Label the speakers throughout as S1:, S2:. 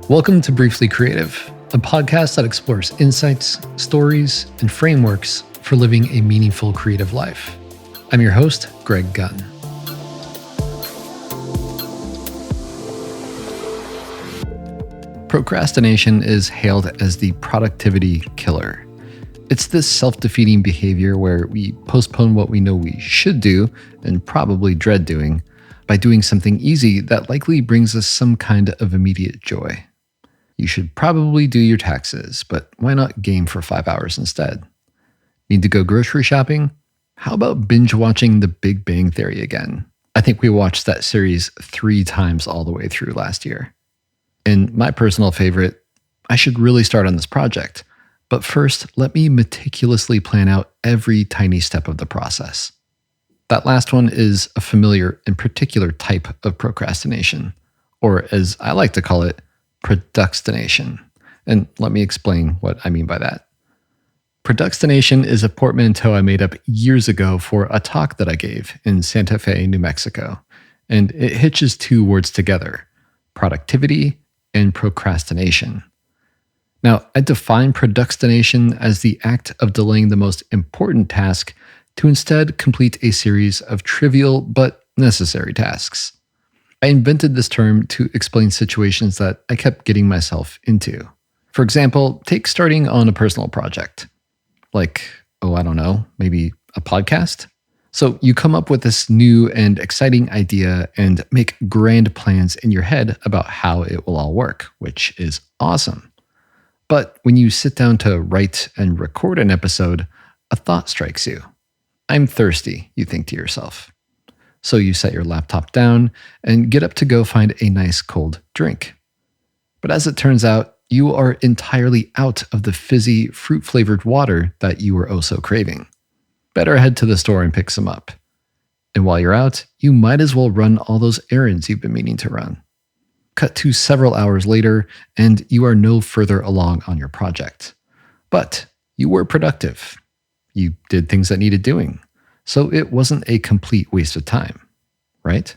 S1: Welcome to Briefly Creative, a podcast that explores insights, stories, and frameworks for living a meaningful creative life. I'm your host, Greg Gunn. Procrastination is hailed as the productivity killer. It's this self-defeating behavior where we postpone what we know we should do and probably dread doing by doing something easy that likely brings us some kind of immediate joy. You should probably do your taxes, but why not game for 5 hours instead? Need to go grocery shopping? How about binge watching The Big Bang Theory again? I think we watched that series 3 times all the way through last year. And my personal favorite, I should really start on this project, but first let me meticulously plan out every tiny step of the process. That last one is a familiar and particular type of procrastination, or as I like to call it, procrastination. And let me explain what I mean by that. Procrastination is a portmanteau I made up years ago for a talk that I gave in Santa Fe, New Mexico. And it hitches 2 words together, productivity and procrastination. Now, I define procrastination as the act of delaying the most important task to instead complete a series of trivial but necessary tasks. I invented this term to explain situations that I kept getting myself into. For example, take starting on a personal project. Like, maybe a podcast? So you come up with this new and exciting idea and make grand plans in your head about how it will all work, which is awesome. But when you sit down to write and record an episode, a thought strikes you. I'm thirsty, you think to yourself. So you set your laptop down and get up to go find a nice cold drink. But as it turns out, you are entirely out of the fizzy, fruit-flavored water that you were oh so craving. Better head to the store and pick some up. And while you're out, you might as well run all those errands you've been meaning to run. Cut to several hours later, and you are no further along on your project. But you were productive. You did things that needed doing. So it wasn't a complete waste of time, right?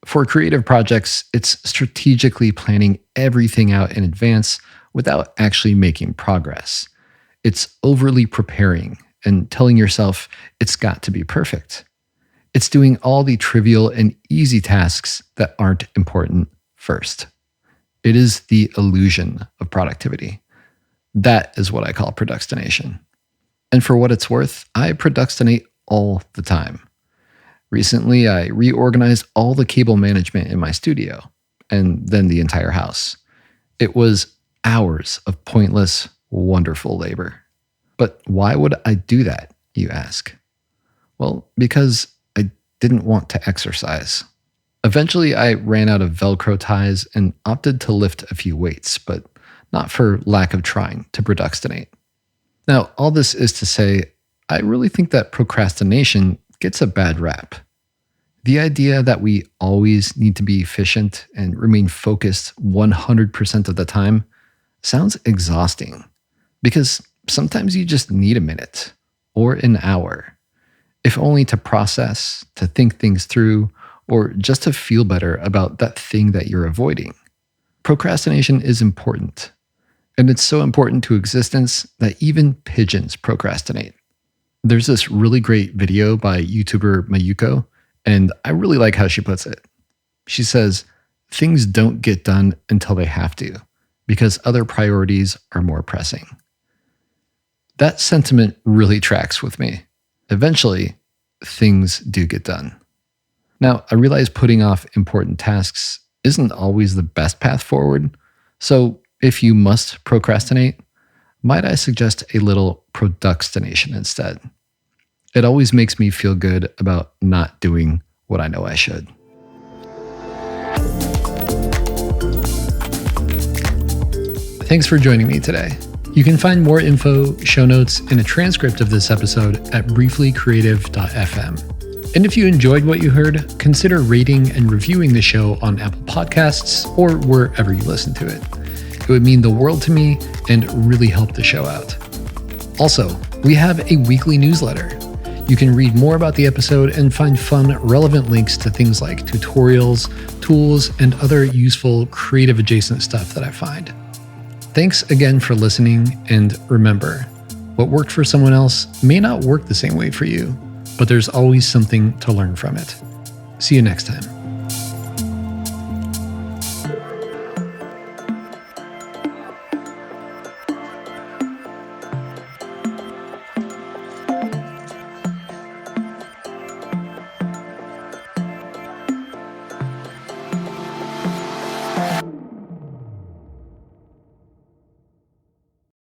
S1: For creative projects, it's strategically planning everything out in advance without actually making progress. It's overly preparing and telling yourself it's got to be perfect. It's doing all the trivial and easy tasks that aren't important first. It is the illusion of productivity. That is what I call procrastination. And for what it's worth, I procrastinate all the time. Recently, I reorganized all the cable management in my studio, and then the entire house. It was hours of pointless, wonderful labor. But why would I do that, you ask? Well, because I didn't want to exercise. Eventually, I ran out of Velcro ties and opted to lift a few weights, but not for lack of trying to procrastinate. Now, all this is to say, I really think that procrastination gets a bad rap. The idea that we always need to be efficient and remain focused 100% of the time sounds exhausting, because sometimes you just need a minute or an hour, if only to process, to think things through, or just to feel better about that thing that you're avoiding. Procrastination is important, and it's so important to existence that even pigeons procrastinate. There's this really great video by YouTuber Mayuko, and I really like how she puts it. She says, things don't get done until they have to, because other priorities are more pressing. That sentiment really tracks with me. Eventually, things do get done. Now, I realize putting off important tasks isn't always the best path forward, so if you must procrastinate, might I suggest a little procrastination instead? It always makes me feel good about not doing what I know I should. Thanks for joining me today. You can find more info, show notes, and a transcript of this episode at brieflycreative.fm. And if you enjoyed what you heard, consider rating and reviewing the show on Apple Podcasts or wherever you listen to it. It would mean the world to me and really help the show out. Also, we have a weekly newsletter. You can read more about the episode and find fun, relevant links to things like tutorials, tools, and other useful creative adjacent stuff that I find. Thanks again for listening, and remember, what worked for someone else may not work the same way for you, but there's always something to learn from it. See you next time.